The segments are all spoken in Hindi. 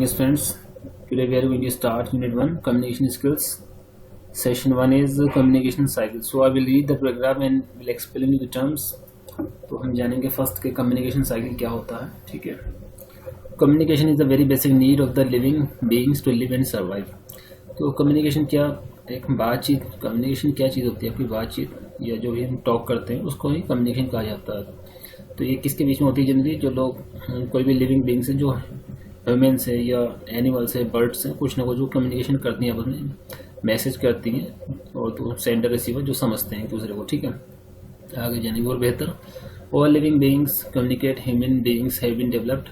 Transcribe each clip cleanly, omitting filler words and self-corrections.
Yes, friends. Today we are going to start Unit 1 Communication Skills. Session 1 is Communication Cycle. So I will read the paragraph and will explain you the terms. तो हम जानेंगे फर्स्ट के कम्युनिकेशन साइकिल क्या होता है. ठीक है. Communication is the very basic need of the living beings to live and survive. तो कम्युनिकेशन क्या, एक बातचीत. कम्युनिकेशन क्या चीज़ होती है? आपकी बातचीत या जो भी हम टॉक करते हैं उसको ही कम्युनिकेशन कहा जाता है. तो ये किसके बीच में होती है? जनरली जो लोग, कोई भी लिविंग बीइंग्स है, जो ह्यूमन्स है या एनिमल्स है, बर्ड्स हैं, कुछ ना कुछ जो कम्युनिकेशन करती हैं, आपस में मैसेज करती हैं और तो सेंडर रिसीवर जो समझते हैं एक दूसरे को. ठीक है, आगे जानेंगे और बेहतर. All living beings communicate. Human beings have been developed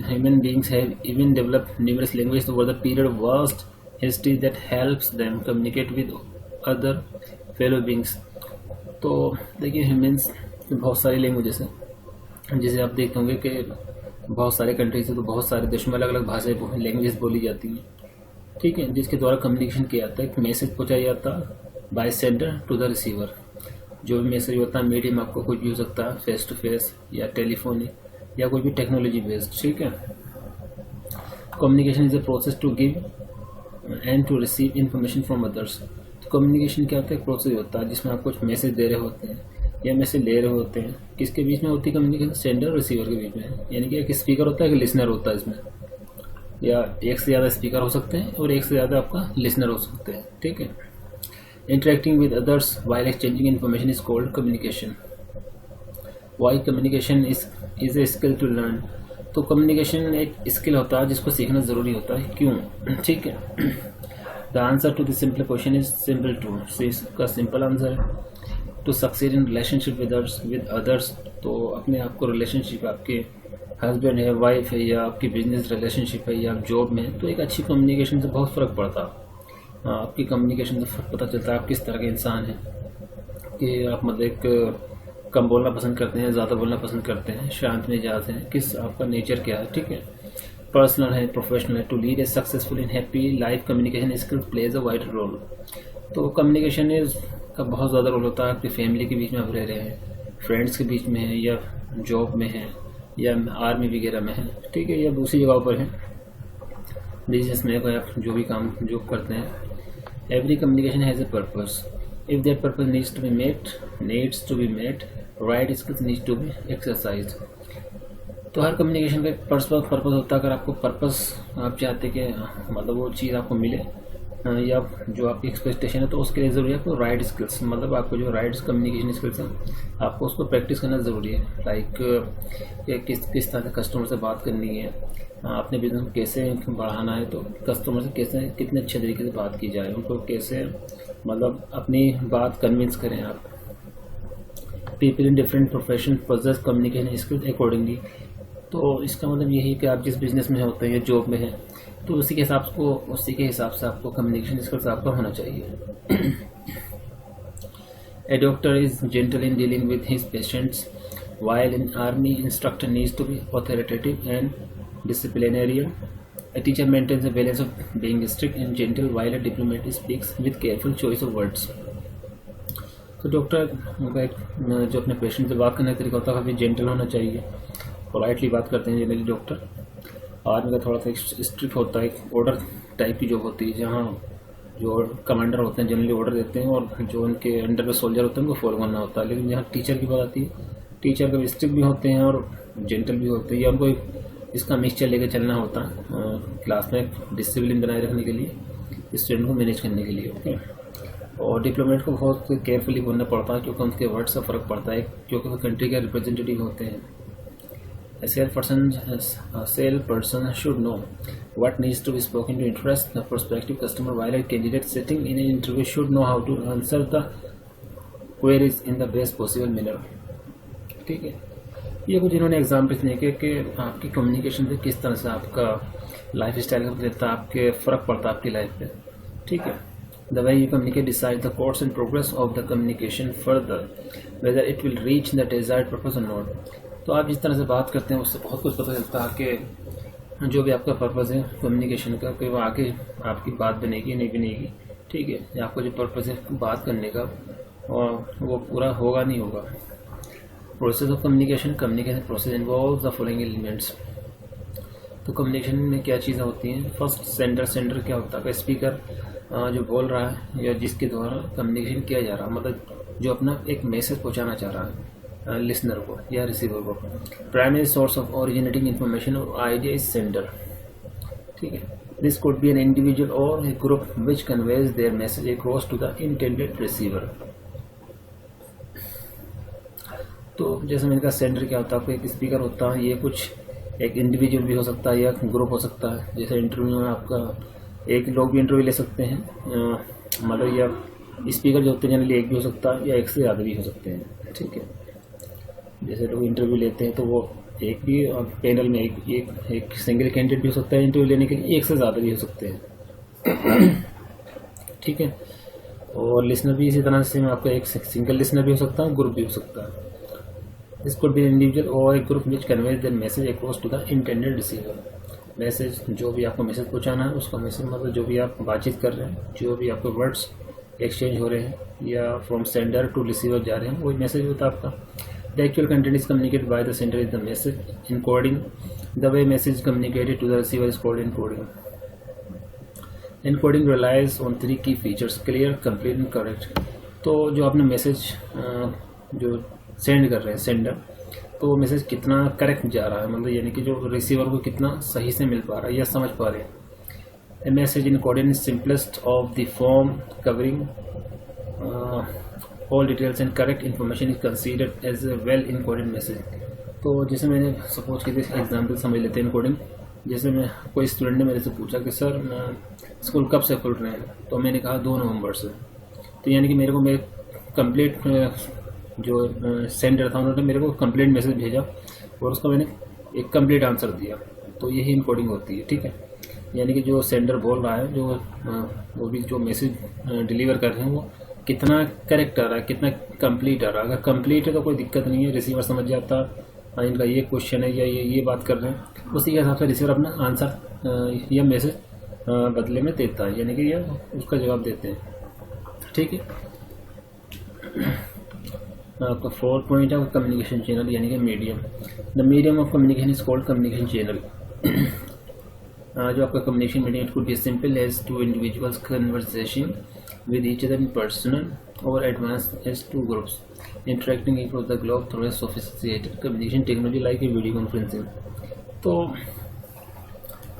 human beings have even developed numerous languages over the period of vast history that helps them communicate with other fellow beings. तो देखिए, ह्यूमन्स की बहुत सारी लैंग्वेजेस हैं. जैसे आप देखते होंगे कि बहुत सारे कंट्रीज से, तो बहुत सारे देशों में अलग अलग भाषाएं, लैंग्वेजेस बोली जाती हैं. ठीक है, जिसके द्वारा कम्युनिकेशन किया जाता है. एक मैसेज पहुँचाया जाता है by sender to the receiver. जो भी मैसेज होता है, मीडियम आपको कुछ भी हो सकता है, फेस टू फेस या टेलीफोन या कोई भी टेक्नोलॉजी बेस्ड. ठीक है. Communication is a process to give and to receive information from others. तो कम्युनिकेशन क्या होता है? एक प्रोसेस होता है जिसमें आप कुछ मैसेज दे रहे होते हैं या मैसेज ले रहे होते हैं. किसके बीच में होती है कम्युनिकेशन? सेंडर और रिसीवर के बीच में. यानी कि एक स्पीकर होता है, एक लिसनर होता है इसमें, या एक से ज़्यादा स्पीकर हो सकते हैं और एक से ज़्यादा आपका लिसनर हो सकते हैं. ठीक है. Interacting with others while exchanging information is called communication. Why communication is a skill to learn. तो कम्युनिकेशन एक स्किल होता है जिसको सीखना ज़रूरी होता है. क्यों? ठीक है. The answer to this simple question is simple too. इसका सिंपल आंसर है to succeed in relationship with others. तो अपने आप को रिलेशनशिप, आपके हस्बैंड है, वाइफ है, या आपकी बिजनेस रिलेशनशिप है, या आप जॉब में, तो एक अच्छी कम्युनिकेशन से बहुत फ़र्क पड़ता है. आपकी कम्युनिकेशन से पता चलता है आप किस तरह के इंसान हैं, कि आप मतलब एक कम बोलना पसंद करते हैं, ज़्यादा बोलना पसंद करते हैं, शांत मिजाज हैं, किस आपका नेचर क्या है. ठीक है. पर्सनल है, प्रोफेशनल है. To lead a successful in happy life communication skill plays a wide role. तो कम्युनिकेशन इज का बहुत ज़्यादा रोल होता है. आपकी फैमिली के बीच में आप रह रहे हैं, फ्रेंड्स के बीच में हैं, या जॉब में हैं, या आर्मी वगैरह में हैं. ठीक है, या दूसरी जगहों पर हैं, बिजनेस में, कोई आप जो भी काम जो करते हैं. Every communication has a purpose. If that purpose needs to be met right skills needs to be exercise. तो हर कम्युनिकेशन का एक पर्पस होता है. अगर आपको पर्पस, आप चाहते कि मतलब वो चीज़ आपको मिले, या जो आपकी एक्सपेक्टेशन है, तो उसके लिए ज़रूरी है आपको राइट स्किल्स. मतलब आपको जो राइट कम्युनिकेशन स्किल्स हैं, आपको उसको प्रैक्टिस करना ज़रूरी है. लाइक किस तरह से कस्टमर से बात करनी है, अपने बिजनेस को कैसे बढ़ाना है, तो कस्टमर से कैसे, कितने अच्छे तरीके से बात की जाए, उनको कैसे मतलब अपनी बात कन्विंस करें आप. People in different profession possess communication skills accordingly. तो इसका मतलब यही है कि आप जिस बिजनेस में होते हैं या जॉब में हैं, तो उसी के हिसाब से आपको कम्युनिकेशन स्किल्स आपका होना चाहिए. A doctor is gentle in dealing with his patients, while an army instructor needs to be authoritative and disciplinarian. A teacher maintains a balance of being strict and gentle, while a diplomat speaks with careful choice of words. तो डॉक्टर उनका एक जो अपने पेशेंट से बात करने का तरीका होता है, काफ़ी जेंटल होना चाहिए, पोलाइटली बात करते हैं जनरली डॉक्टर. आर्मी का थोड़ा सा स्ट्रिक्ट होता है, एक ऑर्डर टाइप की जॉब होती है, जहाँ जो कमांडर होते हैं जनरली ऑर्डर देते हैं, और जो उनके अंडर में सोल्जर होते हैं उनको फॉलो करना होता है. लेकिन यहाँ टीचर की बात आती है, टीचर कभी स्ट्रिक्ट भी होते हैं और जेंटल भी होते हैं, या उनको इसका मिक्सचर लेकर चलना होता है क्लास में डिसिप्लिन बनाए रखने के लिए, स्टूडेंट को मैनेज करने के लिए. ओके. और डिप्लोमेट को बहुत केयरफुली बोलना पड़ता है, क्योंकि उनके वर्ड से फ़र्क पड़ता है, क्योंकि वो कंट्री के रिप्रेजेंटेटिव होते हैं. A salesperson should know what needs to be spoken to interest the prospective customer, while a candidate sitting in an interview should know how to answer the queries in the best possible manner. ठीक है. ये कुछ इन्होंने एग्जाम्पल्स देखे कि आपकी कम्युनिकेशन से किस तरह से आपका लाइफ स्टाइल का देता है, आपके फ़र्क पड़ता है आपकी लाइफ पे. ठीक है. The way you communicate decides the course and progress of the communication further, whether it will reach the desired purpose or not. तो आप जिस तरह से बात करते हैं उससे बहुत कुछ पता चलता है कि जो भी आपका पर्पज़ है कम्युनिकेशन का, कि वो आगे आपकी बात बनेगी नहीं बनेगी. ठीक है. आपको जो पर्पज़ है बात करने का, और वो पूरा होगा नहीं होगा. Process of communication. Communication process involves the following elements. तो कम्युनिकेशन में क्या चीज़ें होती हैं? फर्स्ट सेंडर क्या होता है? स्पीकर जो बोल रहा है या जिसके द्वारा कम्युनिकेशन किया जा रहा है, मतलब जो अपना एक मैसेज पहुंचाना चाह रहा है लिसनर को या रिसीवर को। Primary source of originating information और आइडिया इज सेंडर। ठीक है, this could be an individual और a group which conveys their message across to the intended receiver. तो जैसे मैंने कहा सेंडर क्या होता है? आपको एक स्पीकर होता है, ये कुछ एक इंडिविजुअल भी हो सकता है या ग्रुप हो सकता है। जैसे इंटरव्यू में आपका एक लोग भी इंटरव्यू ले सकते हैं, मतलब या स्पीकर जो होते हैं जनरली एक भी हो सकता है या एक से ज़्यादा भी हो सकते हैं। ठीक है, जैसे लोग इंटरव्यू लेते हैं तो वो एक भी पैनल में एक सिंगल कैंडिडेट भी हो सकता है इंटरव्यू लेने के लिए, एक से ज़्यादा भी हो सकते हैं। ठीक है, और लिसनर भी इसी तरह से आपका एक सिंगल लिसनर भी हो सकता है, ग्रुप भी हो सकता है। This could be an individual और a group which conveys their message across to the intended receiver. Message जो भी आपको मैसेज पहुंचाना है उसका मैसेज, मतलब जो भी आप बातचीत कर रहे हैं, जो भी आपके वर्ड्स एक्सचेंज हो रहे हैं या फ्रॉम सेंडर टू रिसीवर जा रहे हैं, वही मैसेज होता है आपका। The actual content is communicated by the sender is the message encoding. The way message communicated to the receiver is called encoding. Encoding relies on 3 key features: clear, complete and correct. तो जो आपने मैसेज जो सेंड कर रहे हैं सेंडर, तो वो मैसेज कितना करेक्ट जा रहा है, मतलब यानी कि जो रिसीवर को कितना सही से मिल पा रहा है या समझ पा रहे हैं। A message encoding is simplest of the form covering all details and correct information is considered as a well encoded message. तो जैसे मैंने सपोज की एग्जाम्पल समझ लेते हैं इनकोडिंग। जैसे मैं कोई स्टूडेंट ने मेरे से पूछा कि सर स्कूल कब से खुल रहे हैं, तो मैंने कहा 2 नवंबर से। तो यानी कि मेरे को मेरे कंप्लीट जो सेंडर था उन्होंने मेरे को कंप्लीट मैसेज भेजा और उसका मैंने एक कंप्लीट आंसर दिया। तो यही इनकोडिंग होती है। ठीक है, यानी कि जो सेंडर बोल रहा है, जो वो भी जो मैसेज डिलीवर कर रहे हैं वो कितना करेक्ट आ रहा है, कितना कंप्लीट आ रहा है। अगर कंप्लीट है तो कोई दिक्कत नहीं है, रिसीवर समझ जाता है इनका ये क्वेश्चन है या ये बात कर रहे हैं, उसी के हिसाब से रिसीवर अपना आंसर या मैसेज बदले में देता है, यानी कि ये उसका जवाब देते हैं। ठीक है, आपका 4 पॉइंट है कम्युनिकेशन चैनल यानी कि medium. The medium of communication is called communication channel. जो आपका communication medium, it could be simple as 2 individuals conversation with each other in personal और advance as 2 groups interacting across the globe through a sophisticated communication technology like a video conferencing. तो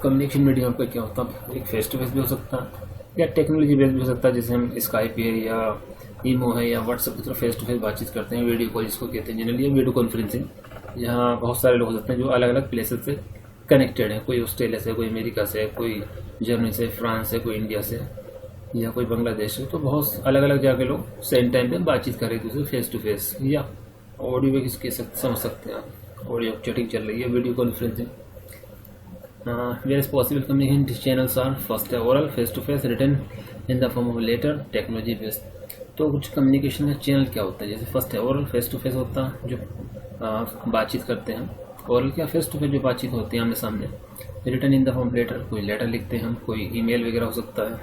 कम्युनिकेशन मीडियम पर क्या होता है? एक फेस टू फेस भी हो सकता है या टेक्नोलॉजी बेस्ड भी हो सकता है, जैसे हम स्काइप है या ईमो है या व्हाट्सएप की तरफ फेस टू फेस बातचीत करते हैं, वीडियो कॉल जिसको कहते हैं जनरली, वीडियो कॉन्फ्रेंसिंग, जहाँ बहुत सारे लोग हो सकते हैं जो अलग अलग प्लेसेस से कनेक्टेड हैं। कोई ऑस्ट्रेलिया से, कोई अमेरिका से, कोई जर्मनी से, फ्रांस से, कोई इंडिया से या कोई बांग्लादेश से। तो बहुत अलग अलग जगह के लोग सेम टाइम पे बातचीत कर रहे हैं दूसरे फेस टू फेस, या ऑडियो भी किसके समझ सकते हैं आप, ऑडियो चैटिंग चल रही है, video conferencing. Various possible communication channels are first oral, face to face, written in the form of letter, technology based। तो कुछ कम्युनिकेशन का चैनल क्या होता है? जैसे फर्स्ट है ओरल, फेस टू फेस होता है जो बातचीत करते हैं। ओरल क्या, फेस टू फेस जो बातचीत होती है आमने सामने। Written in the form letter, कोई लेटर लिखते हैं हम, कोई ईमेल वगैरह हो सकता है।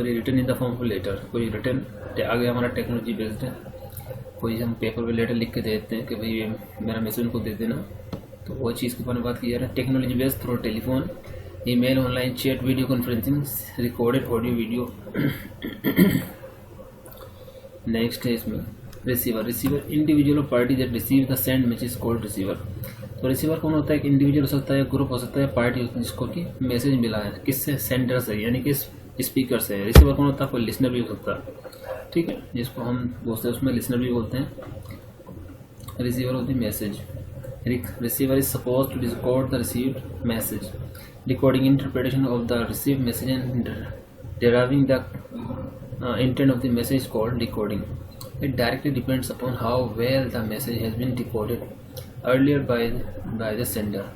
Written in the form of letter, कोई रिटन आगे हमारा टेक्नोलॉजी बेस्ड है। कोई हम पेपर पे लेटर लिख के दे देते हैं कि भाई मेरा मैसेज उनको दे देना, तो वो चीज़ के बारे में बात की जा रहा है। Technology based through telephone, email, online chat, video conferencing, recorded audio video. Next है इसमें रिसीवर। इंडिविजुअल और party that receive the send message called receiver. तो रिसीवर कौन होता है? एक इंडिविजुअल हो सकता है, ग्रुप हो सकता है, पार्टी होती है जिसको कि मैसेज मिला है, किससे? सेंडर से, यानी कि स्पीकर से। रिसीवर कौन होता है? कोई लिसनर भी हो सकता है। ठीक है, जिसको हम बोलते हैं उसमें लिसनर भी बोलते हैं। रिसीवर होती है message. Receiver is supposed to decode the received message. Decoding interpretation of the received message and deriving the intent of the message is called decoding. It directly depends upon how well the message has been decoded earlier by the sender.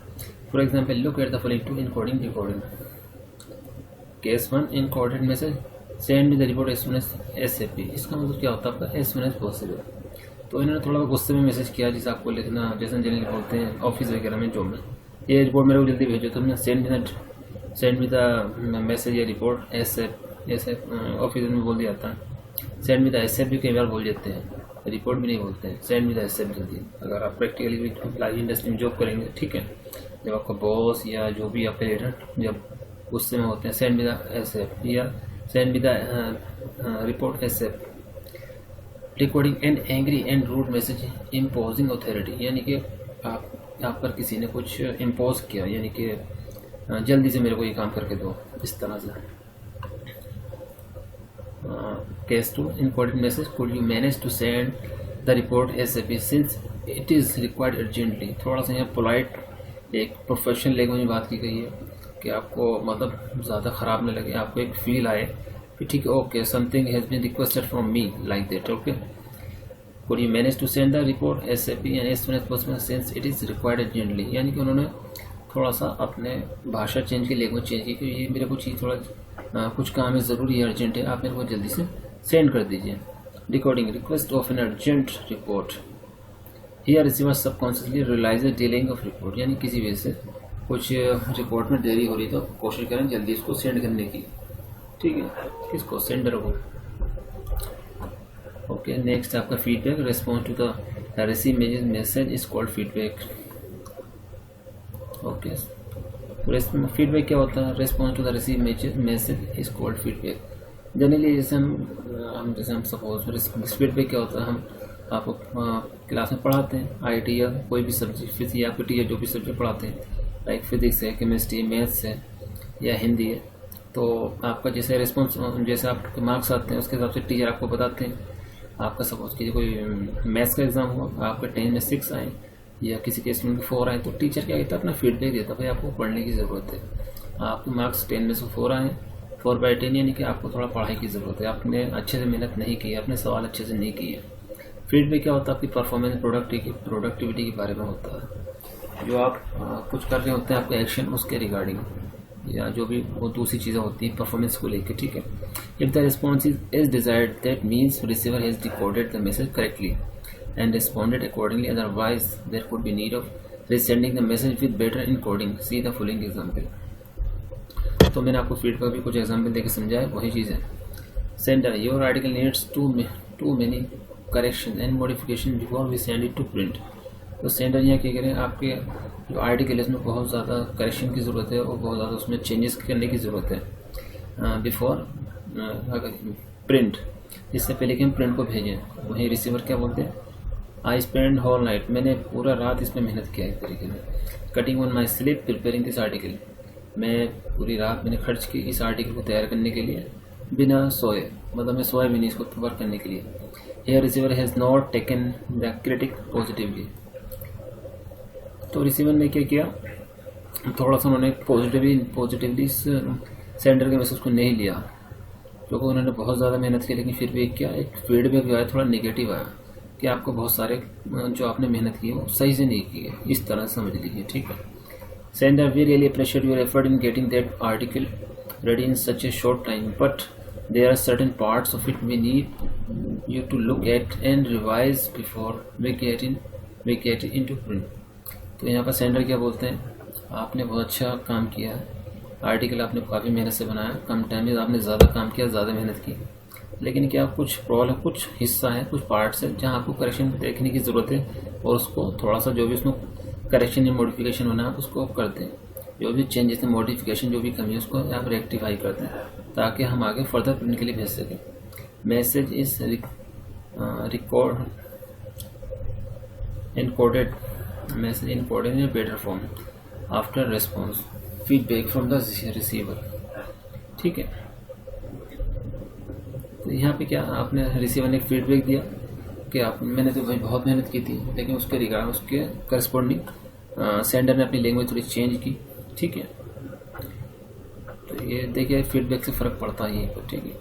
For example, look at the following two: encoding, decoding. Case 1, encoded message, send the report as soon as ASAP। इसका मतलब क्या होता है आपका? as soon as possible। तो इन्होंने थोड़ा गुस्से में मैसेज किया, जिसे आपको लिखना, जैसे जनरली बोलते हैं ऑफिस वगैरह में, जॉब में, ये रिपोर्ट मेरे को जल्दी भेजो, तो हमने सेंड विद द मैसेज या रिपोर्ट ऐसे ऑफिस में बोल दिया था। सेंड विद एसएफ भी कई बार बोल देते हैं, रिपोर्ट भी नहीं बोलते हैं, सेंड विद एसएफ जल्दी। अगर आप प्रैक्टिकली इंडस्ट्री में जॉब करेंगे, ठीक है, जब आपका बॉस या जो भी आपके लीडर जब गुस्से में होते हैं, सेंड मी द एसएफ या send me the report SF. Recording an angry and rude message imposing authority, यानी कि आप पर किसी ने कुछ इम्पोज किया, यानी कि जल्दी से मेरे को ये काम करके दो, इस तरह से। Case 2 encoded message, could you manage to send the report ASAP since it is required urgently. थोड़ा सा यहाँ पोलाइट एक प्रोफेशनल लैंग्वेज में बात की गई है कि आपको मतलब ज़्यादा ख़राब नहीं लगे, आपको एक फील आए कि ठीक है, okay something has been requested from me like that, okay. Could you manage to send the report ASAP and as soon as possible since it is required urgently, यानी कि उन्होंने थोड़ा सा अपने भाषा चेंज की, लैंग्वेज चेंज की कि ये मेरे को चीज़ थोड़ा कुछ काम है, ज़रूरी है, अर्जेंट है, आप मेरे को जल्दी से सेंड कर दीजिए। Recording request of an urgent report, here receiver subconsciously realises delaying of report, यानी किसी वजह से कुछ रिपोर्ट में देरी हो रही तो कोशिश करें जल्दी इसको सेंड करने की, ठीक है, किसको, सेंडर को। ओके, नेक्स्ट आपका feedback, response to the receive message is called feedback. Okay, feedback क्या होता है, response to the receive message is called feedback. Generally जैसे हम सपोज फीडबैक क्या होता है, हम आपको क्लास में पढ़ाते हैं आईटी या कोई भी सब्जेक्ट, फिजिक्स या आपके टीचर जो भी सब्जेक्ट पढ़ाते हैं, लाइक फिजिक्स है, केमिस्ट्री, मैथ्स है या हिंदी है, तो आपका जैसे रिस्पॉन्स, जैसे आपके मार्क्स आते हैं उसके हिसाब से टीचर आपको बताते हैं। आपका सपोज कीजिए कोई मैथ्स का एग्जाम हुआ, आपके 10 में 6 आए या किसी के स्टूडेंट 4 आए, तो टीचर क्या कहता है, अपना फीडबैक देता है, भाई आपको पढ़ने की ज़रूरत है, आपके मार्क्स 10 में से 4 आए, 4/10, यानी कि आपको थोड़ा पढ़ाई की ज़रूरत है, आपने अच्छे से मेहनत नहीं की है, आपने सवाल अच्छे से नहीं किए। फीडबैक क्या होता है, आपकी परफॉर्मेंस, प्रोडक्टिविटी के बारे में होता है, जो आप कुछ कर रहे होते हैं, आपके एक्शन उसके रिगार्डिंग, या जो भी वो दूसरी चीज़ें होती हैं परफॉर्मेंस को लेकर, ठीक है। If the response is desired that means receiver has decoded the message correctly and responded accordingly, otherwise there could be need of resending the message with better encoding. See the following example. तो मैंने आपको फीडबैक भी कुछ एग्जाम्पल देकर समझाया, वही चीज़ है। Sender, your article needs too many correction and modification before we send it to print. तो सेंडर यहाँ क्या करें, आपके जो आर्टिकल है उसमें बहुत ज़्यादा करेक्शन की ज़रूरत है और बहुत ज़्यादा उसमें चेंजेस करने की ज़रूरत है बिफोर प्रिंट, इससे पहले कि हम प्रिंट को भेजें। वहीं रिसीवर क्या बोलते हैं, आई स्पेंड होल नाइट, मैंने पूरा रात इसमें मेहनत किया एक तरीके से। Cutting on my sleep preparing this article, मैं पूरी रात मैंने खर्च की इस आर्टिकल को तैयार करने के लिए बिना सोए, मतलब मैं सोया भी नहीं इसको वर्क करने के लिए। Here receiver has not taken the critic positively, तो रिसीवर ने क्या किया, थोड़ा सा उन्होंने पॉजिटिवली सेंडर के मैसेज को नहीं लिया, क्योंकि उन्होंने बहुत ज़्यादा मेहनत की, लेकिन फिर भी क्या एक फीडबैक जो आया थोड़ा नेगेटिव आया कि आपको बहुत सारे जो आपने मेहनत की वो सही से नहीं की है, इस तरह से समझ लीजिए, ठीक है। Sender, we really appreciate your effort in getting that article ready in such a short time, but there are certain parts of it we need you to look at and revise before we get it into print. तो यहाँ पर सेंडर क्या बोलते हैं, आपने बहुत अच्छा काम किया, आर्टिकल आपने काफ़ी मेहनत से बनाया, कम टाइम में आपने ज़्यादा काम किया, ज़्यादा मेहनत की, लेकिन क्या कुछ प्रॉब्लम, कुछ हिस्सा है, कुछ पार्ट्स है जहाँ आपको करेक्शन देखने की ज़रूरत है, और उसको थोड़ा सा जो भी उसमें करेक्शन या मॉडिफिकेशन होना है उसको करते हैं, जो भी चेंजेस है, मॉडिफिकेशन जो भी कमी है उसको आप रेक्टिफाई करते हैं, ताकि हम आगे फर्दर प्रिंट के लिए भेज सकें। Message is record encoded, message encoded in better form after response feedback from the receiver, ठीक है। तो यहाँ पे क्या आपने रिसीवर ने फीडबैक दिया कि आप, मैंने तो भाई बहुत मेहनत की थी, लेकिन उसके रिगार्ड उसके करस्पॉन्डिंग सेंडर ने अपनी लैंग्वेज थोड़ी चेंज की, ठीक है। तो ये देखिए फीडबैक से फ़र्क पड़ता है ये, ठीक है।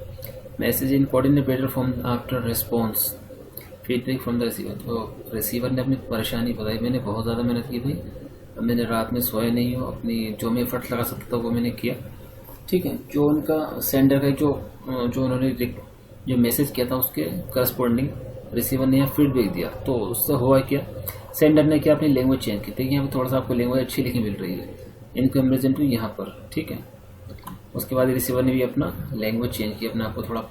Message in coordinate better form after response feedback from the receiver, तो रिसीवर ने अपनी परेशानी बताई, मैंने बहुत ज़्यादा मेहनत की भाई, मैंने रात में सोया नहीं हो, अपनी जो मैं एफर्ट लगा सकता था वो मैंने किया, ठीक है। जो उनका सेंडर का जो उन्होंने जो मैसेज किया था उसके करस्पॉन्डिंग रिसीवर ने यहाँ फीडबैक दिया, तो उससे हुआ क्या, सेंडर ने क्या अपनी लैंग्वेज चेंज की, देखिए यहाँ पे थोड़ा सा आपको लैंग्वेज अच्छी लिखी मिल रही है इन कंपेरिजन टू यहाँ पर, ठीक है। उसके बाद रिसीवर ने भी अपना लैंग्वेज चेंज किया, अपना आपको थोड़ा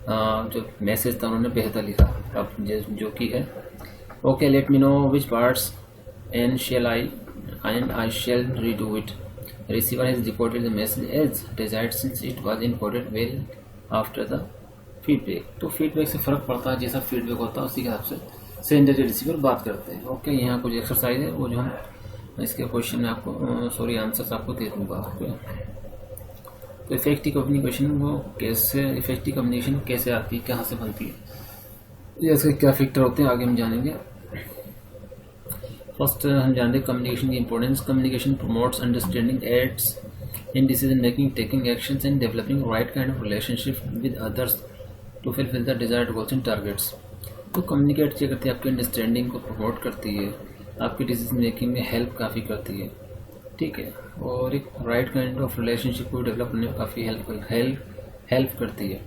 जो मैसेज था उन्होंने बेहतर लिखा अब जो कि है। Okay, let me know which parts and shall I and I shall redo it. Receiver has decoded the message as desired since it was encoded well after the feedback. तो फीडबैक से फ़र्क पड़ता है, जैसा फीडबैक होता है उसी के हिसाब से सेंडर या रिसीवर बात करते हैं. ओके, यहाँ कुछ एक्सरसाइज है वो जो हम इसके क्वेश्चन में आपको आंसर्स आपको दे दूँगा. ओके, तो इफेक्टिव कम्युनिकेशन वो कैसे, इफेक्टिव कम्युनिकेशन कैसे आती है, कहाँ से बनती है, या इसके क्या फैक्टर होते हैं, आगे हम जानेंगे. फर्स्ट हम जानते हैं कम्युनिकेशन की importance. Communication promotes understanding, aids in decision making, taking actions and developing right kind of relationship with others to fulfil the desired goals and targets. तो कम्युनिकेट क्या करती है, आपकी अंडरस्टैंडिंग को प्रमोट करती है, आपकी डिसीजन मेकिंग में हेल्प काफ़ी करती है. ठीक है, और एक राइट काइंड ऑफ रिलेशनशिप को डेवलप करने में काफ़ी हेल्प करती है.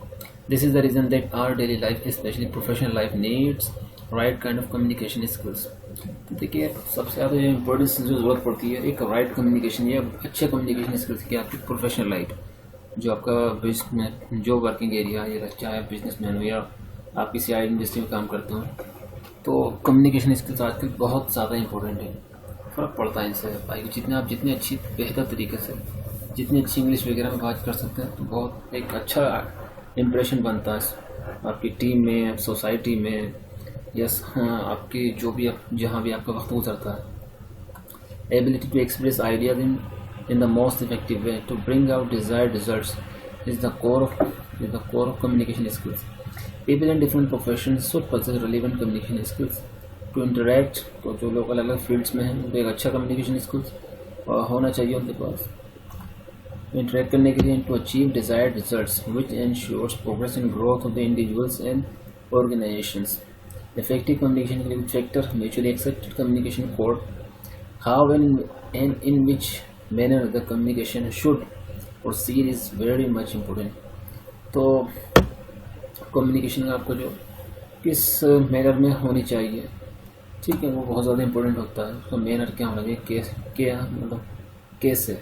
This is the reason that our daily life specially professional life needs right kind of communication skills. तो देखिए सबसे ज़्यादा जो इम्पोर्टेंस जो ज़रूरत पड़ती है एक राइट कम्युनिकेशन या अच्छे कम्युनिकेशन स्किल्स की आपकी प्रोफेशनल लाइफ, जो आपका बिजनेस जो वर्किंग एरिया या चाहे बिजनेसमैन हो या आप किसी आई इंडस्ट्री में काम करते हो, तो कम्युनिकेशन स्किल्स आजकल बहुत ज़्यादा इंपॉर्टेंट है. फ़र्क पड़ता है इनसे भाई, जितने अच्छी बेहतर तरीके से जितनी अच्छी इंग्लिश वगैरह में बात कर सकते हैं तो बहुत एक अच्छा इम्प्रेशन बनता है आपकी टीम में, सोसाइटी में, यस आपकी जो भी जहाँ भी आपका वक्त गुजरता है. Ability to express ideas in the most effective way to bring out desired results is the core of communication skills. People in different professions should possess relevant communication skills to interact. तो जो लोग अलग अलग फील्ड्स में हैं उनको एक अच्छा कम्युनिकेशन स्किल्स होना चाहिए उनके पास इंटरेक्ट करने के लिए, to achieve desired results which ensures progress and growth of the individuals and organisations. Effective communication के लिए factor mutually accepted communication code, how and in which manner the communication should proceed is very much important. तो कम्युनिकेशन आपको जो किस मैनर में होनी चाहिए, ठीक है, वो बहुत ज़्यादा इंपॉर्टेंट होता है. तो मैनर क्या होना चाहिए, क्या मतलब कैसे,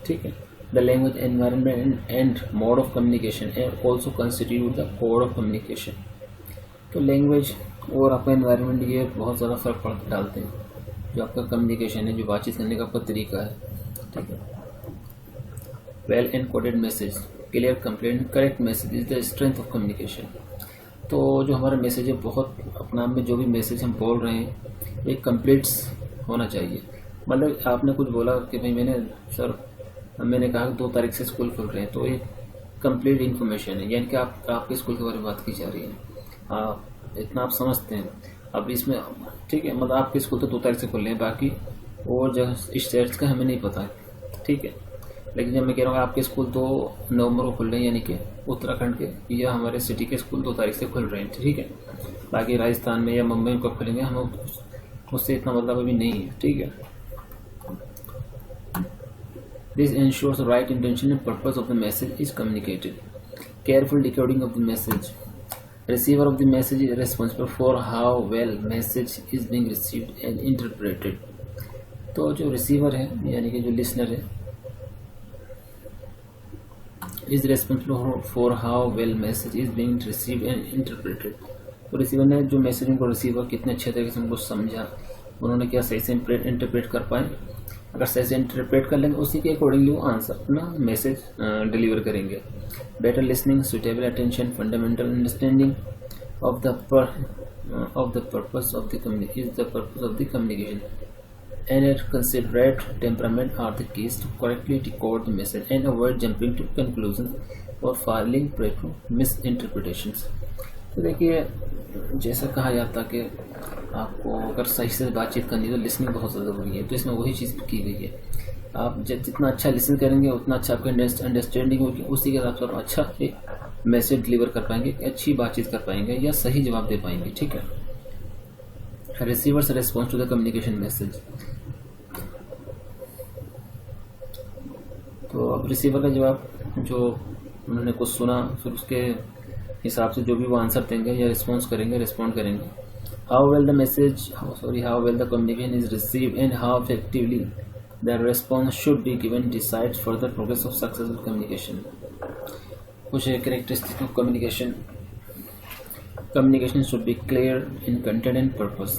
ठीक है. The language, environment and mode of communication and also constitute the code of communication. तो लैंग्वेज और आपका एनवायरनमेंट ये बहुत ज़्यादा फर्क डालते हैं जो आपका कम्युनिकेशन है, जो बातचीत करने का आपका तरीका है. ठीक है. Well encoded message, clear complaint, correct message is the strength of communication. तो जो हमारा मैसेज है, बहुत अपना में जो भी मैसेज हम बोल रहे हैं एक कंप्लीट्स होना चाहिए. मतलब आपने कुछ बोला कि भाई मैंने कहा 2 तारीख से स्कूल खुल रहे हैं, तो एक कंप्लीट इन्फॉर्मेशन है, यानी कि आपके स्कूल के बारे में बात की जा रही है, इतना आप समझते हैं. अब इसमें ठीक है, मतलब आपके स्कूल तो 2 तारीख से खुल रहे हैं, बाकी और जगह स्टेट्स का हमें नहीं पता है, ठीक है. लेकिन जब मैं कह रहा हूँ आपके स्कूल 2 नवंबर को खुल रहे हैं, यानी कि उत्तराखंड के या हमारे सिटी के स्कूल 2 तारीख से खुल रहे हैं, ठीक है. बाकी राजस्थान में या मुंबई में कब खुलेंगे हम उससे इतना मतलब अभी नहीं है, ठीक है. This ensures the right intention and purpose of the message is communicated. Careful decoding of the message. Receiver of the message is responsible for how well message is being received and interpreted. तो जो रिसीवर है यानी कि जो लिसनर है is responsible for how well message is being received and interpreted. तो रिसीवर ने जो मैसेज उनको रिसीवर कितने अच्छे तरीके से उनको समझा, उन्होंने क्या सही से इंटरप्रेट कर पाए. अगर सही से इंटरप्रेट कर लेंगे उसी के अकॉर्डिंगली वो आंसर अपना मैसेज डिलीवर करेंगे. Better listening, suitable attention, fundamental understanding of the purpose of the communication and a considerate temperament are the keys to correctly decode the message and avoid jumping to conclusions or falling prey to misinterpretations. तो देखिए जैसा कहा जाता कि आपको अगर सही से बातचीत करनी है तो लिसनिंग बहुत ज़्यादा ज़रूरी है, तो इसमें वही चीज़ की गई है. आप जितना अच्छा लिसन करेंगे उतना अच्छा आपका अंडरस्टैंडिंग होगी, उसी के हिसाब से आप अच्छा एक मैसेज डिलीवर कर पाएंगे, अच्छी बातचीत कर पाएंगे या सही जवाब दे पाएंगे, ठीक है. Receivers response to the communication message. तो अब रिसीवर का जवाब जो उन्होंने कुछ सुना फिर उसके हिसाब से जो भी वो आंसर देंगे या रिस्पॉन्ड करेंगे. How well the communication is received and how effectively the response should be given decides further progress of successful communication. कुछ characteristics of communication. Communication should be clear in content and purpose.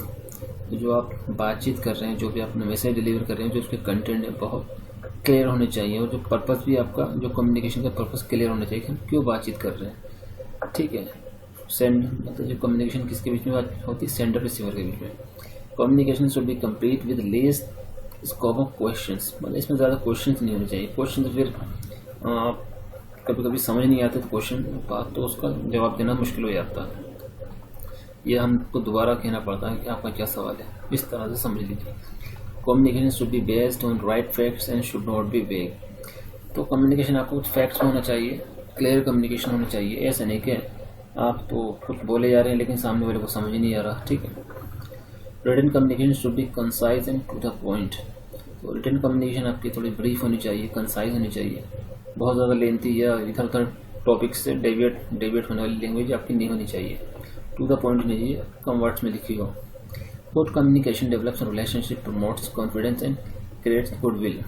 जो आप बातचीत कर रहे हैं, जो भी आपने मैसेज डिलीवर कर रहे हैं, जो उसके कंटेंट है बहुत क्लियर होने चाहिए, और जो पर्पस भी आपका, जो कम्युनिकेशन का पर्पस क्लियर होना चाहिए कि हम क्यों बातचीत कर रहे हैं। ठीक है, सेंड मतलब जो कम्युनिकेशन किसके बीच में बात होती है, सेंडर रिसीवर के बीच में। Communication should B complete with least scope of questions, मतलब इसमें ज़्यादा क्वेश्चंस नहीं होने चाहिए। क्वेश्चन तो फिर कभी कभी समझ नहीं आते तो क्वेश्चन बात तो उसका जवाब देना मुश्किल हो जाता है, ये हमको दोबारा कहना पड़ता है कि आपका क्या सवाल है, इस तरह से समझ लीजिए। Communication should be based on right facts and should not be वेग। तो कम्युनिकेशन आपको कुछ फैक्ट्स में होना चाहिए, क्लियर कम्युनिकेशन होना चाहिए। ऐसा नहीं कि आप तो कुछ बोले जा रहे हैं लेकिन सामने वाले को समझ ही नहीं आ रहा। ठीक है, written communication should be concise and to the point. तो रिटन कम्युनिकेशन आपकी थोड़ी ब्रीफ होनी चाहिए, कंसाइज होनी चाहिए, बहुत ज़्यादा लेंथी या इधर उधर टॉपिक से डेविएट होने वाली लैंग्वेज आपकी नहीं होनी चाहिए। टू द पॉइंट होनी चाहिए, कम वर्ड्स में लिखी हो। Good communication develops relationship, promotes confidence and creates goodwill.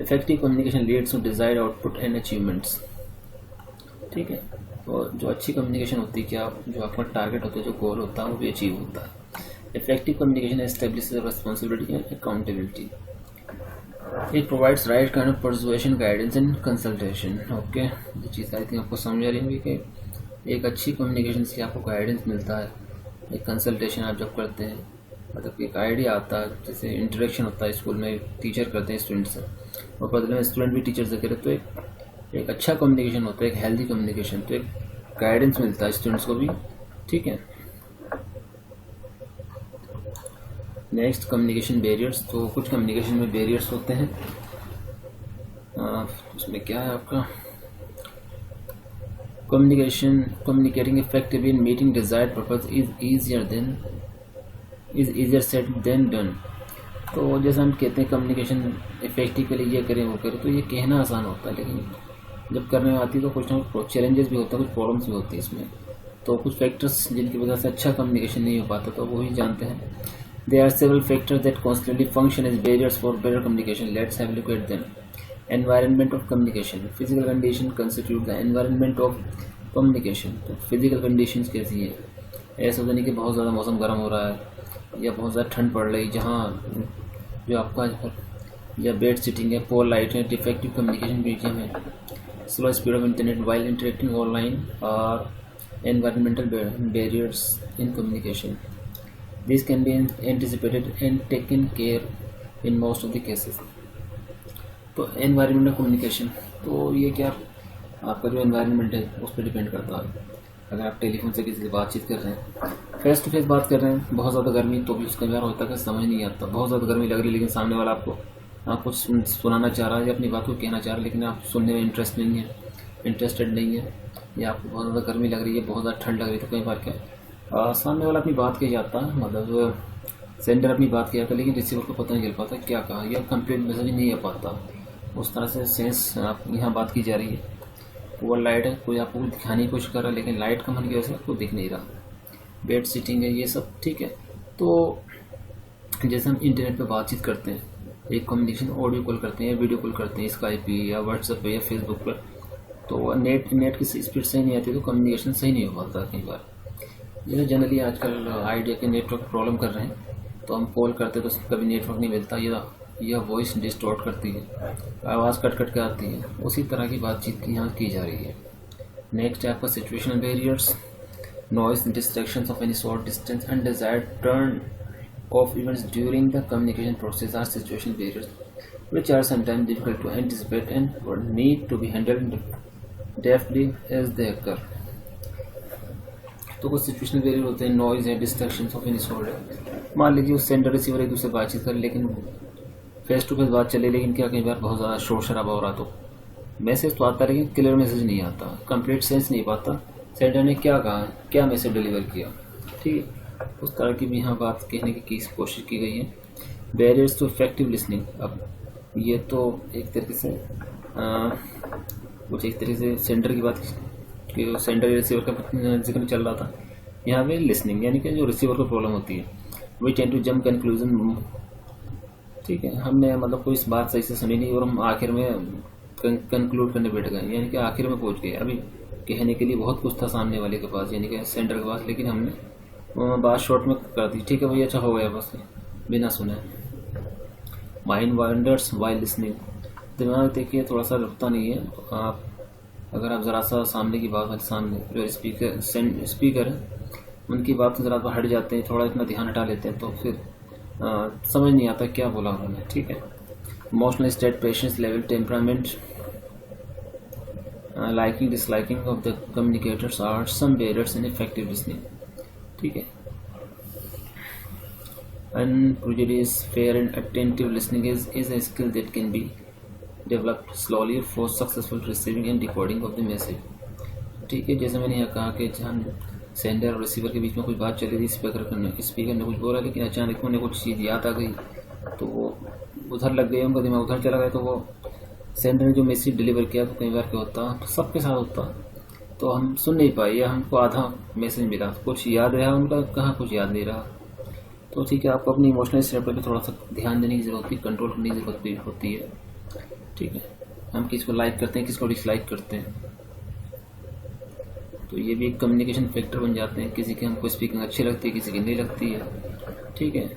Effective communication leads to desired output and achievements. ठीक है, तो जो अच्छी कम्युनिकेशन होती है, क्या जो आपका टारगेट होता है, जो गोल होता है वो भी अचीव होता है। Effective communication establishes responsibility and accountability. It provides right kind of persuasion, guidance and consultation. Okay, ये चीज़ आई थिंक आपको समझ आ रही होगी कि एक अच्छी कम्युनिकेशन से आपको गाइडेंस मिलता है, एक कंसल्टेशन आप जब करते हैं, मतलब एक आइडिया आता है, जैसे इंटरेक्शन होता है स्कूल में, टीचर करते हैं स्टूडेंट से और बदले में स्टूडेंट भी टीचर से करे, तो एक अच्छा कम्युनिकेशन होता है, एक हेल्दी कम्युनिकेशन, तो एक गाइडेंस मिलता है स्टूडेंट्स को भी। ठीक है, नेक्स्ट कम्युनिकेशन बैरियर्स। तो कुछ कम्युनिकेशन में बैरियर्स होते हैं, उसमें क्या है आपका communicating effectively in meeting desired purpose is easier said than done. तो जैसे हम कहते हैं कम्युनिकेशन इफेक्टिव के लिए ये करें वो करें, तो ये कहना आसान होता है, लेकिन जब करने में आती है तो कुछ ना कुछ चैलेंजेस भी होते हैं, कुछ प्रॉब्लम्स भी होती है इसमें। तो कुछ फैक्टर्स जिनकी वजह से अच्छा कम्युनिकेशन नहीं हो पाता, तो वो ही जानते हैं। There are several factors that constantly function as barriers for better communication. Let's have a look at them. Environment of communication. Physical condition constitute the environment of communication. तो physical conditions कैसी है? ऐसा तो नहीं कि बहुत ज़्यादा मौसम गर्म हो रहा है या बहुत ज़्यादा ठंड पड़ रही, जहाँ जो आपका या बेड सिटिंग है, पोर लाइट है, डिफेक्टिव कम्युनिकेशन मीडियम है, slow speed of internet while interacting online और environmental barriers in communication. These can be anticipated and taken care in most of the cases. तो environmental communication, तो ये क्या आपका जो environment है उस पर डिपेंड करता है। अगर आप टेलीफोन से किसी से बातचीत कर रहे हैं, फेस टू फेस बात कर रहे हैं, बहुत ज़्यादा गर्मी, तो भी उसका व्यवहार होता है कि समझ नहीं आता, बहुत ज़्यादा गर्मी लग रही है लेकिन सामने वाला आपको सुनाना चाह रहा है या अपनी बात को कहना चाह रहा है, लेकिन आप सुनने में इंटरेस्टेड नहीं है, या आपको बहुत ज़्यादा गर्मी लग रही है, बहुत ज़्यादा ठंड लग रही है, तो कई बार क्या सामने वाला अपनी बात कह जाता है, मतलब सेंडर अपनी बात कह जाता है, लेकिन रिसीवर को पता नहीं चल पाता क्या कहा, या कंप्लीट मैसेज नहीं आ पाता। उस तरह से सेंस आप यहाँ बात की जा रही है, वो लाइट है, कोई आपको दिखाने की कोशिश कर रहा है लेकिन लाइट कम होने की वजह से आपको दिख नहीं रहा, बेड सिटिंग है, ये सब ठीक है। तो जैसे हम इंटरनेट पे बातचीत करते हैं, एक कम्युनिकेशन ऑडियो कॉल करते हैं या वीडियो कॉल करते हैं स्काइप पे या व्हाट्सएप पे या फेसबुक पर, तो नेट की स्पीड सही नहीं आती तो कम्युनिकेशन सही नहीं हो पाता कई बार। जैसे जनरली आजकल आइडिया के नेटवर्क प्रॉब्लम कर रहे हैं, तो हम कॉल करते तो कभी नेटवर्क नहीं मिलता, यह वॉइस डिस्टॉर्ट करती है, आवाज़ कट कट के आती है, उसी तरह की बातचीत यहाँ की जा रही है। नेक्स्ट है आपका situational barriers, noise, distractions of any sort, distance, undesired turn of events during the communication process are situational barriers which are sometimes difficult to anticipate and need to be handled deftly as they occur. तो कुछ सिचुएशनल बैरियर होते हैं, नॉइज है, डिस्ट्रैक्शंस ऑफ एनी सॉर्ट है। मान लीजिए उस सेंडर रिसीवर एक दूसरे बातचीत कर, लेकिन फेस टू फेस बात चले, लेकिन क्या कई बार बहुत ज़्यादा शोर शराबा हो रहा, तो मैसेज तो आता है लेकिन क्लियर मैसेज नहीं आता, कंप्लीट सेंस नहीं पाता सेंडर ने क्या कहा, क्या मैसेज डिलीवर किया, ठीक है। उस तरह की भी यहाँ बात कहने की कोशिश की गई है। बैरियर्स टू इफेक्टिव लिसनिंग, अब ये तो एक तरीके से कुछ एक तरीके से सेंटर की बात कि सेंटर रिसीवर का जिक्र चल रहा था, यहाँ पे लिसनिंग यानी कि जो रिसीवर को प्रॉब्लम होती है, we tend to jump conclusion, ठीक है, हमने मतलब कोई इस बात सही से सुनी नहीं और हम आखिर में कंक्लूड करने बैठ गए, यानी कि आखिर में पहुंच गए। अभी कहने के लिए बहुत कुछ था सामने वाले के पास, यानी कि सेंटर के पास, लेकिन हमने बात शॉर्ट में कर दी, ठीक है भैया, अच्छा हो गया, बस बिना सुने। माइंड वांडर्स वाइल लिसनिंग, दिमाग देखिए थोड़ा सा रुकता नहीं है। आप अगर आप ज़रा सा सामने की बात, सामने जो स्पीकर है उनकी बात से ज़रा हट जाते हैं, थोड़ा इतना ध्यान हटा लेते हैं, तो फिर समझ नहीं आता क्या बोला उन्होंने, ठीक है। Emotional state, patience level, temperament, liking disliking of the communicators are some barriers in effective listening, ठीक है। Unprejudiced, fair and attentive listening is a skill that can be developed slowly for successful receiving and decoding of the message, ठीक है। जैसे मैंने यहाँ कहा कि हम सेंडर और रिसीवर के बीच में कुछ बात चल रही थी, स्पीकर ने कुछ बोला, लेकिन अचानक उन्हें कुछ चीज़ याद आ गई तो वो उधर लग गए, उनका दिमाग उधर चला गया, तो वो सेंडर ने जो मैसेज डिलीवर किया, तो कई बार क्या होता तो सबके साथ होता, तो हम सुन नहीं पाए या हमको आधा मैसेज मिला, कुछ याद रहा उनका, कहाँ कुछ याद नहीं रहा। तो ठीक है, आपको अपनी इमोशनल स्टेट पर थोड़ा सा ध्यान देने की ज़रूरत होती है, कंट्रोल करने की ज़रूरत भी होती है, ठीक है। हम किसको लाइक करते हैं, किसको डिसलाइक करते हैं, तो ये भी एक कम्युनिकेशन फैक्टर बन जाते हैं। किसी की हमको स्पीकिंग अच्छी लगती है, किसी की नहीं लगती है, ठीक है।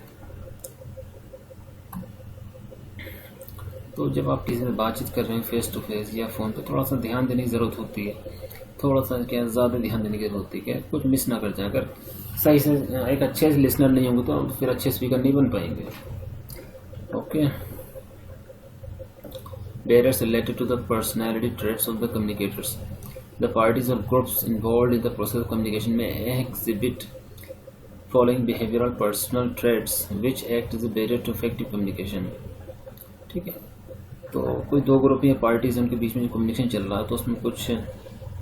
तो जब आप किसी से बातचीत कर रहे हैं फेस टू फेस या फ़ोन पे, थोड़ा सा ध्यान देने की ज़रूरत होती है, थोड़ा सा क्या ज़्यादा ध्यान देने की ज़रूरत होती है, क्या कुछ मिस ना कर जाए। अगर सही से एक अच्छे लिसनर नहीं होंगे तो फिर अच्छे स्पीकर नहीं बन पाएंगे, okay. Barriers related to the personality traits of the communicators. The parties or groups involved in the process of communication may exhibit following behavioral personal traits which act as a barrier to effective communication, ठीक है। तो कोई दो ग्रुप या पार्टीज उनके बीच में कम्युनिकेशन चल रहा है, तो उसमें कुछ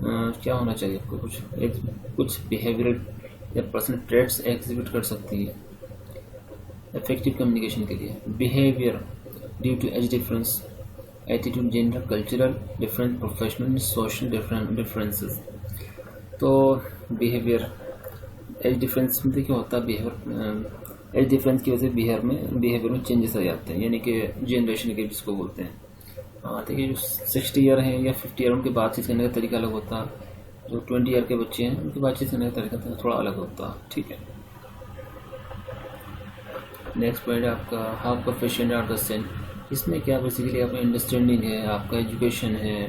क्या होना चाहिए, कुछ बिहेवियरल या पर्सनल ट्रेट्स एग्जिबिट कर सकती है इफेक्टिव कम्युनिकेशन के लिए। Behaviour due to age difference, attitude, gender, cultural difference, professional social differences. तो बिहेवियर एज डिफरेंस में क्या होता है, बिहेवियर एज डिफरेंस की वजह से बिहेवियर में चेंजेस आ जाते हैं, यानी कि जनरेशन के जिसको बोलते हैं। देखिए जो 60 ईयर हैं या 50 ईयर, उनकी बातचीत करने का तरीका अलग होता है। जो 20 ईयर के बच्चे हैं उनकी बातचीत करने का तरीका थोड़ा अलग होता है, ठीक है। नेक्स्ट पॉइंट आपका how professional are the same. इसमें क्या बेसिकली आपका अंडरस्टैंडिंग है, आपका एजुकेशन है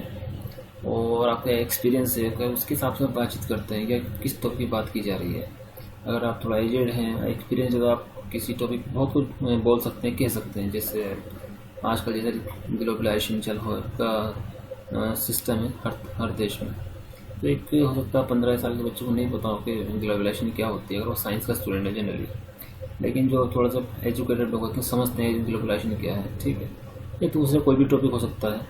और आपका एक्सपीरियंस है, उसके हिसाब से आप बातचीत करते हैं या किस टॉपिक की बात की जा रही है। अगर आप थोड़ा एजेड हैं, एक्सपीरियंस है, तो आप किसी टॉपिक बहुत कुछ बोल सकते हैं, कह सकते हैं। जैसे आजकल जैसे ग्लोबलाइजेशन चल हो का सिस्टम है हर देश में, तो एक हो सकता है 15 साल के बच्चों को नहीं पता हो कि ग्लोबलाइजेशन क्या होती है, अगर वो साइंस का स्टूडेंट है जनरली। लेकिन जो थोड़ा सा एजुकेटेड लोग होते हैं समझते हैं ग्लोबलाइजेशन क्या है, ठीक है। ये दूसरा कोई भी टॉपिक हो सकता है।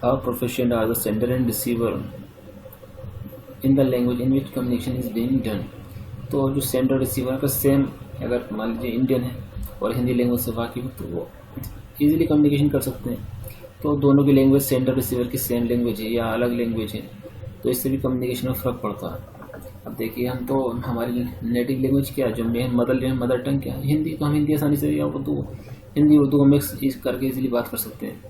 How professional are the sender and receiver in the language in which communication is being done. तो जो सेंडर रिसीवर का सेम, अगर मान लीजिए इंडियन है और हिंदी लैंग्वेज से वाकिफ है, तो वो इजीली कम्युनिकेशन कर सकते हैं। तो दोनों की लैंग्वेज सेंडर रिसीवर की सेम लैंग्वेज है या अलग लैंग्वेज है, तो इससे भी कम्युनिकेशन में फ़र्क पड़ता है। अब देखिए, हम तो हमारी नेटिव लैंग्वेज क्या है, जो मेन मदर टंग क्या है, हिंदी, तो हम हिंदी आसानी से या हिंदी उर्दू को मिक्स करके इजीली बात कर सकते हैं।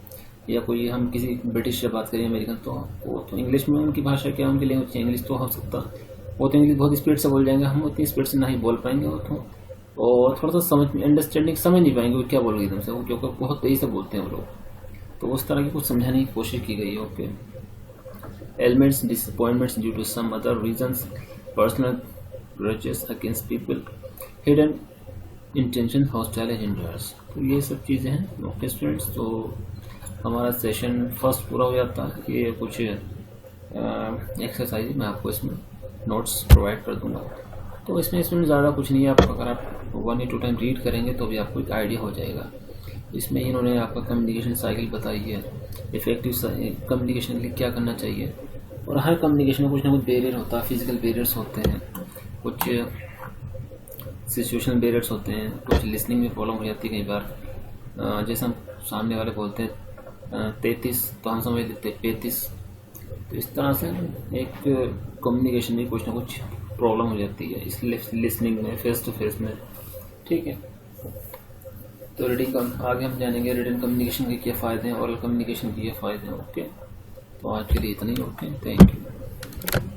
या कोई हम किसी ब्रिटिश से बात करें, अमेरिकन, तो वो तो इंग्लिश में उनकी भाषा क्या, उनकी लैंग्वेज इंग्लिश तो हो सकता, वो तो इंग्लिश बहुत स्पीड से बोल जाएंगे, हम उतनी स्पीड से ना ही बोल पाएंगे, और थोड़ा सा अंडरस्टैंडिंग समझ नहीं पाएंगे वो क्या बोल रहे एकदम से, वो क्योंकि बहुत तेज़ी से बोलते हैं वो लोग। तो उस तरह की कुछ समझाने की कोशिश की गई है, okay. Elements disappointments due to some other reasons, personal grudges against people, hidden intention, hostile agendas. तो ये सब चीज़ें हैं, ओके स्टूडेंट्स। तो हमारा सेशन फर्स्ट पूरा हो जाता है। ये कुछ एक्सरसाइज मैं आपको इसमें नोट्स प्रोवाइड कर दूंगा। तो इसमें ज़्यादा कुछ नहीं है, आप अगर आप 1 या 2 टाइम रीड करेंगे तो भी आपको एक आइडिया हो जाएगा। इसमें इन्होंने आपका कम्युनिकेशन साइकिल बताई है, इफेक्टिव कम्युनिकेशन के लिए क्या करना चाहिए, और हर कम्युनिकेशन में कुछ ना कुछ बैरियर होता है, फिजिकल बैरियर्स होते हैं, कुछ सिचुएशनल बैरियर्स होते हैं, कुछ लिसनिंग में प्रॉब्लम हो जाती है कई बार। जैसे हम सामने वाले बोलते हैं 33 तो हम समझ लेते हैं 35, तो इस तरह से एक कम्युनिकेशन में कुछ ना कुछ प्रॉब्लम हो जाती है इस लिसनिंग में, फेस टू फेस में, ठीक है। तो रीडिंग आगे हम जानेंगे रिटन कम्युनिकेशन के क्या फ़ायदे हैं, ओरल कम्युनिकेशन के क्या फ़ायदे हैं, ओके। तो आज के लिए इतना ही, ओके, थैंक यू।